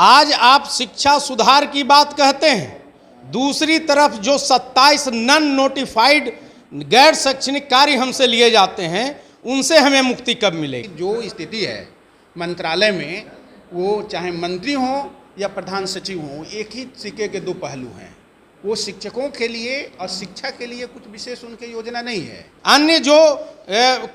आज आप शिक्षा सुधार की बात कहते हैं, दूसरी तरफ जो 27 नॉन नोटिफाइड गैर शैक्षणिक कार्य हमसे लिए जाते हैं, उनसे हमें मुक्ति कब मिलेगी? जो स्थिति है मंत्रालय में, वो चाहे मंत्री हों या प्रधान सचिव हों, एक ही सिक्के के दो पहलू हैं। वो शिक्षकों के लिए और शिक्षा के लिए कुछ विशेष उनकी योजना नहीं है। अन्य जो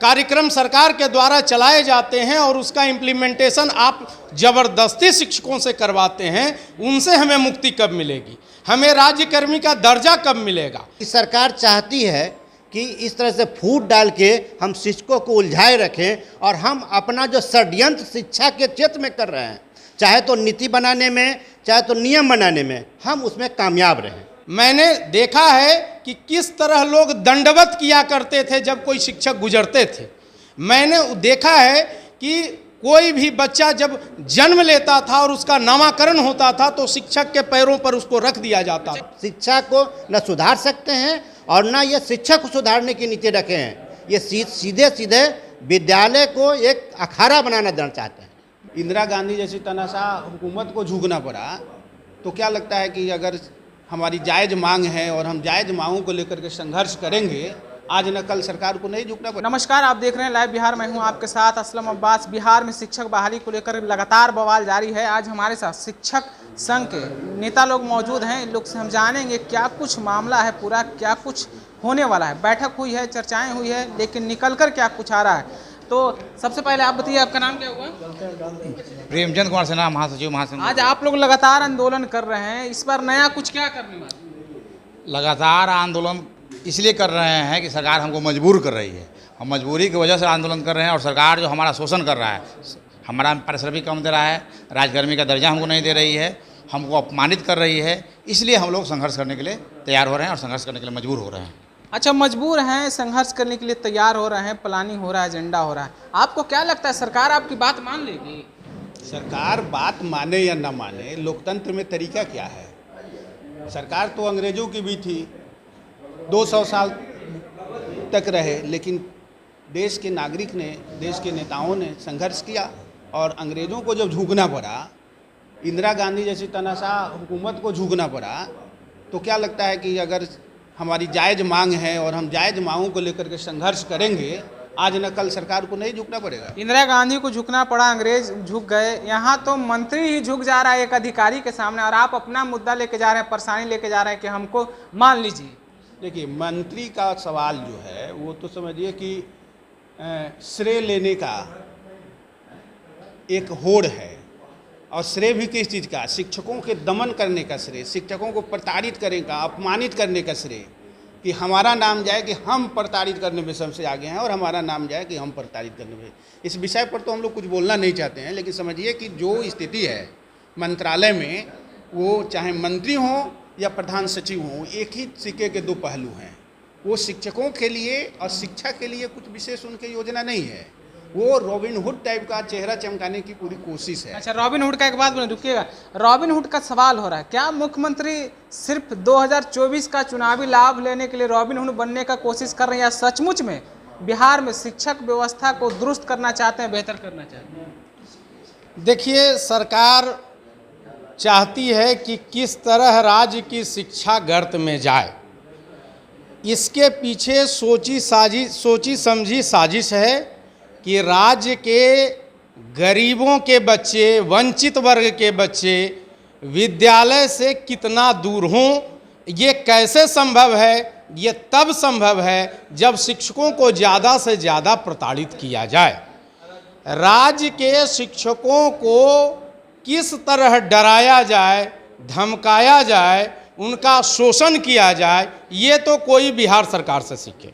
कार्यक्रम सरकार के द्वारा चलाए जाते हैं और उसका इम्प्लीमेंटेशन आप जबरदस्ती शिक्षकों से करवाते हैं, उनसे हमें मुक्ति कब मिलेगी? हमें राज्यकर्मी का दर्जा कब मिलेगा? सरकार चाहती है कि इस तरह से फूट डाल के हम शिक्षकों को उलझाए रखें और हम अपना जो षड्यंत्र शिक्षा के क्षेत्र में कर रहे हैं, चाहे तो नीति बनाने में, चाहे तो नियम बनाने में, हम उसमें कामयाब रहें। मैंने देखा है कि किस तरह लोग दंडवत किया करते थे जब कोई शिक्षक गुजरते थे। मैंने देखा है कि कोई भी बच्चा जब जन्म लेता था और उसका नामकरण होता था तो शिक्षक के पैरों पर उसको रख दिया जाता था। शिक्षा को न सुधार सकते हैं और न ये शिक्षा को सुधारने की नीति रखे हैं। ये सीधे सीधे विद्यालय को एक अखाड़ा बनाना देना चाहते हैं। इंदिरा गांधी जैसी तनाशाह हुकूमत को झुकना पड़ा, तो क्या लगता है कि अगर हमारी जायज़ मांग है और हम जायज़ मांगों को लेकर के संघर्ष करेंगे, आज न कल सरकार को नहीं झुकना पड़ेगा। नमस्कार, आप देख रहे हैं लाइव बिहार। मैं हूं आपके साथ असलम अब्बास। बिहार में शिक्षक बहाली को लेकर लगातार बवाल जारी है। आज हमारे साथ शिक्षक संघ के नेता लोग मौजूद हैं। इन लोग से हम जानेंगे क्या कुछ मामला है, पूरा क्या कुछ होने वाला है। बैठक हुई है, चर्चाएँ हुई है, लेकिन निकल कर क्या कुछ आ रहा है। तो सबसे पहले आप बताइए, आपका नाम क्या हुआ? प्रेमचंद कुमार सिन्हा, महासचिव महासंघ। आज आप लोग लगातार आंदोलन कर रहे हैं, इस बार नया कुछ क्या करने वाले? लगातार आंदोलन इसलिए कर रहे हैं कि सरकार हमको मजबूर कर रही है। हम मजबूरी की वजह से आंदोलन कर रहे हैं और सरकार जो हमारा शोषण कर रहा है, हमारा पारिश्रमिक कम दे रहा है, राजकर्मी का दर्जा हमको नहीं दे रही है, हमको अपमानित कर रही है, इसलिए हम लोग संघर्ष करने के लिए तैयार हो रहे हैं और संघर्ष करने के लिए मजबूर हो रहे हैं। अच्छा, मजबूर हैं, संघर्ष करने के लिए तैयार हो रहे हैं, प्लानिंग हो रहा है, एजेंडा हो रहा है। आपको क्या लगता है सरकार आपकी बात मान लेगी? सरकार बात माने या न माने, लोकतंत्र में तरीका क्या है? सरकार तो अंग्रेजों की भी थी, 200 साल तक रहे, लेकिन देश के नागरिक ने, देश के नेताओं ने संघर्ष किया और अंग्रेज़ों को जब झुकना पड़ा, इंदिरा गांधी जैसी तनाशाह हुकूमत को झुकना पड़ा, तो क्या लगता है कि अगर हमारी जायज़ मांग है और हम जायज़ मांगों को लेकर के संघर्ष करेंगे, आज न कल सरकार को नहीं झुकना पड़ेगा। इंदिरा गांधी को झुकना पड़ा, अंग्रेज झुक गए, यहाँ तो मंत्री ही झुक जा रहा है एक अधिकारी के सामने, और आप अपना मुद्दा लेके जा रहे हैं, परेशानी लेके जा रहे हैं कि हमको मान लीजिए। देखिए, मंत्री का सवाल जो है वो तो समझिए कि श्रेय लेने का एक होड़ है। और श्रेय भी किस चीज़ का? शिक्षकों के दमन करने का श्रेय, शिक्षकों को प्रताड़ित करने का, अपमानित करने का श्रेय, कि हमारा नाम जाए कि हम प्रताड़ित करने में सबसे आगे हैं और हमारा नाम जाए कि हम प्रताड़ित करने में। इस विषय पर तो हम लोग कुछ बोलना नहीं चाहते हैं, लेकिन समझिए कि जो स्थिति है मंत्रालय में, वो चाहे मंत्री हों या प्रधान सचिव हों, एक ही सिक्के के दो पहलू हैं। वो शिक्षकों के लिए और शिक्षा के लिए कुछ विशेष उनकी योजना नहीं है। वो रॉबिन हुड टाइप का चेहरा चमकाने की पूरी कोशिश है। अच्छा, रॉबिन हुड का एक बात बोले, रुकिएगा। रॉबिन हुड का सवाल हो रहा है, क्या मुख्यमंत्री सिर्फ 2024 का चुनावी लाभ लेने के लिए रॉबिन हुड बनने का कोशिश कर रहे हैं, या सचमुच में बिहार में शिक्षक व्यवस्था को दुरुस्त करना चाहते हैं, बेहतर करना चाहते हैं? देखिए, सरकार चाहती है कि किस तरह राज्य की शिक्षा गर्त में जाए। इसके पीछे सोची समझी साजिश है कि राज्य के गरीबों के बच्चे, वंचित वर्ग के बच्चे विद्यालय से कितना दूर हों। ये कैसे संभव है? ये तब संभव है जब शिक्षकों को ज़्यादा से ज़्यादा प्रताड़ित किया जाए। राज्य के शिक्षकों को किस तरह डराया जाए, धमकाया जाए, उनका शोषण किया जाए, ये तो कोई बिहार सरकार से सीखे।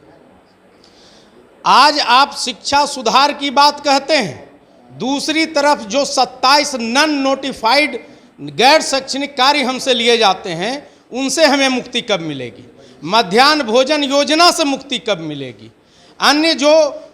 आज आप शिक्षा सुधार की बात कहते हैं, दूसरी तरफ जो 27 नॉन नोटिफाइड गैर शैक्षणिक कार्य हमसे लिए जाते हैं, उनसे हमें मुक्ति कब मिलेगी? मध्याह्न भोजन योजना से मुक्ति कब मिलेगी? अन्य जो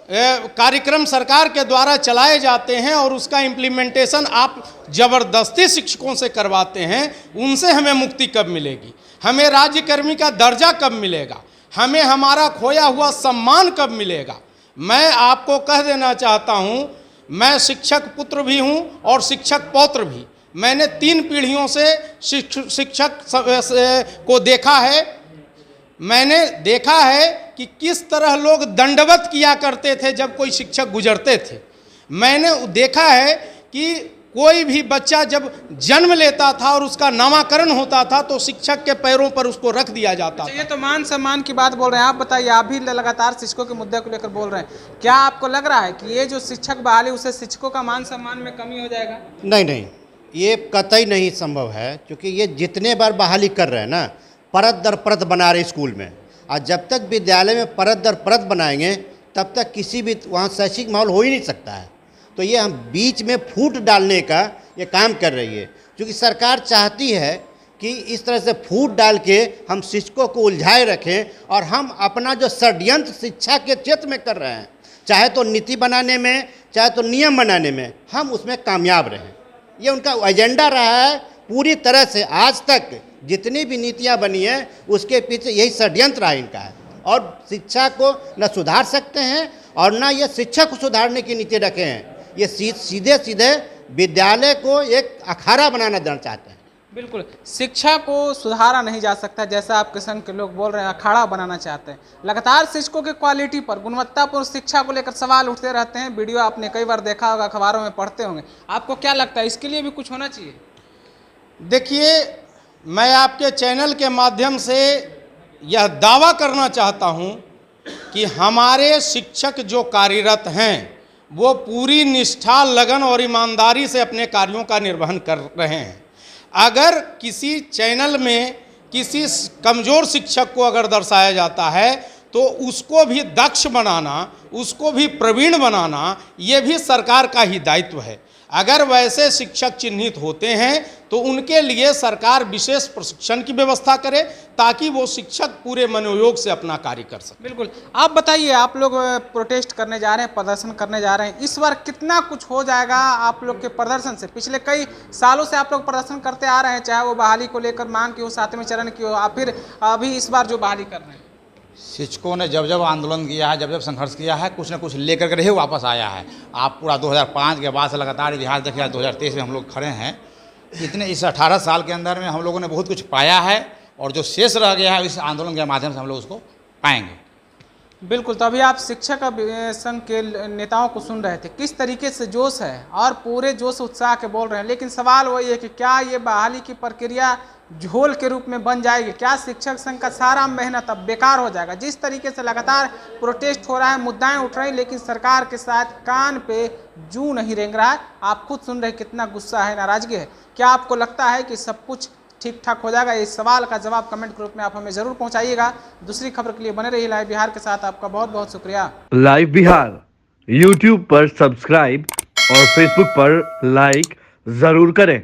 कार्यक्रम सरकार के द्वारा चलाए जाते हैं और उसका इम्प्लीमेंटेशन आप जबरदस्ती शिक्षकों से करवाते हैं, उनसे हमें मुक्ति कब मिलेगी? हमें राज्यकर्मी का दर्जा कब मिलेगा? हमें हमारा खोया हुआ सम्मान कब मिलेगा? मैं आपको कह देना चाहता हूँ, मैं शिक्षक पुत्र भी हूँ और शिक्षक पौत्र भी। मैंने 3 पीढ़ियों से शिक्षक को देखा है। मैंने देखा है कि किस तरह लोग दंडवत किया करते थे जब कोई शिक्षक गुजरते थे। मैंने देखा है कि कोई भी बच्चा जब जन्म लेता था और उसका नामकरण होता था तो शिक्षक के पैरों पर उसको रख दिया जाता था। ये तो मान सम्मान की बात बोल रहे हैं, आप बताइए, आप भी लगातार शिक्षकों के मुद्दे को लेकर बोल रहे हैं, क्या आपको लग रहा है कि ये जो शिक्षक बहाली उससे शिक्षकों का मान सम्मान में कमी हो जाएगा? नहीं, ये कतई नहीं संभव है, क्योंकि ये जितने बार बहाली कर रहे हैं ना, परत दर परत बना रहे स्कूल में, और जब तक विद्यालय में परत दर परत बनाएंगे तब तक किसी भी वहाँ शैक्षिक माहौल हो ही नहीं सकता है। तो ये हम बीच में फूट डालने का ये काम कर रही है, क्योंकि सरकार चाहती है कि इस तरह से फूट डाल के हम शिक्षकों को उलझाए रखें और हम अपना जो षड्यंत्र शिक्षा के क्षेत्र में कर रहे हैं, चाहे तो नीति बनाने में चाहे तो नियम बनाने में, हम उसमें कामयाब रहें। ये उनका एजेंडा रहा है पूरी तरह से। आज तक जितनी भी नीतियाँ बनी हैं उसके पीछे यही षड्यंत्र रहा इनका है, और शिक्षा को न सुधार सकते हैं और न ये शिक्षा को सुधारने की नीति रखे हैं। ये सीधे सीधे विद्यालय को एक अखाड़ा बनाना देना चाहते हैं। बिल्कुल, शिक्षा को सुधारा नहीं जा सकता, जैसा आपके संघ के लोग बोल रहे हैं, अखाड़ा बनाना चाहते हैं। लगातार शिक्षकों के क्वालिटी पर, गुणवत्तापूर्ण शिक्षा को लेकर सवाल उठते रहते हैं। वीडियो आपने कई बार देखा होगा, अखबारों में पढ़ते होंगे। आपको क्या लगता है, इसके लिए भी कुछ होना चाहिए? देखिए, मैं आपके चैनल के माध्यम से यह दावा करना चाहता हूं कि हमारे शिक्षक जो कार्यरत हैं वो पूरी निष्ठा, लगन और ईमानदारी से अपने कार्यों का निर्वहन कर रहे हैं। अगर किसी चैनल में किसी कमज़ोर शिक्षक को अगर दर्शाया जाता है तो उसको भी दक्ष बनाना, उसको भी प्रवीण बनाना, ये भी सरकार का ही दायित्व है। अगर वैसे शिक्षक चिन्हित होते हैं तो उनके लिए सरकार विशेष प्रशिक्षण की व्यवस्था करे ताकि वो शिक्षक पूरे मनोयोग से अपना कार्य कर सकें। बिल्कुल, आप बताइए, आप लोग प्रोटेस्ट करने जा रहे हैं, प्रदर्शन करने जा रहे हैं, इस बार कितना कुछ हो जाएगा आप लोग के प्रदर्शन से? पिछले कई सालों से आप लोग प्रदर्शन करते आ रहे हैं, चाहे वो बहाली को लेकर मांग की हो, 7वें चरण की हो, या फिर अभी इस बार जो बहाली कर रहे हैं। शिक्षकों ने जब जब आंदोलन किया है, जब जब संघर्ष किया है, कुछ न कुछ लेकर के ही वापस आया है। आप पूरा 2005 के बाद से लगातार इतिहास देखिए, 2023 में हम लोग खड़े हैं। इतने इस 18 साल के अंदर में हम लोगों ने बहुत कुछ पाया है, और जो शेष रह गया है इस आंदोलन के माध्यम से हम लोग उसको पाएंगे। बिल्कुल, तो अभी आप शिक्षक संघ के नेताओं को सुन रहे थे, किस तरीके से जोश है और पूरे जोश उत्साह के बोल रहे हैं, लेकिन सवाल वही है कि क्या ये बहाली की प्रक्रिया झोल के रूप में बन जाएगी? क्या शिक्षक संघ का सारा मेहनत अब बेकार हो जाएगा? जिस तरीके से लगातार प्रोटेस्ट हो रहा है, मुद्दाएं उठ रही, लेकिन सरकार के साथ कान पे जूं नहीं रेंग रहा है। आप खुद सुन रहे कितना गुस्सा है, नाराजगी है। क्या आपको लगता है कि सब कुछ ठीक ठाक हो जाएगा? इस सवाल का जवाब कमेंट ग्रुप में आप हमें जरूर पहुंचाइएगा। दूसरी खबर के लिए बने रहिए लाइव बिहार के साथ। आपका बहुत बहुत शुक्रिया। लाइव बिहार यूट्यूब पर सब्सक्राइब और फेसबुक पर लाइक जरूर करें।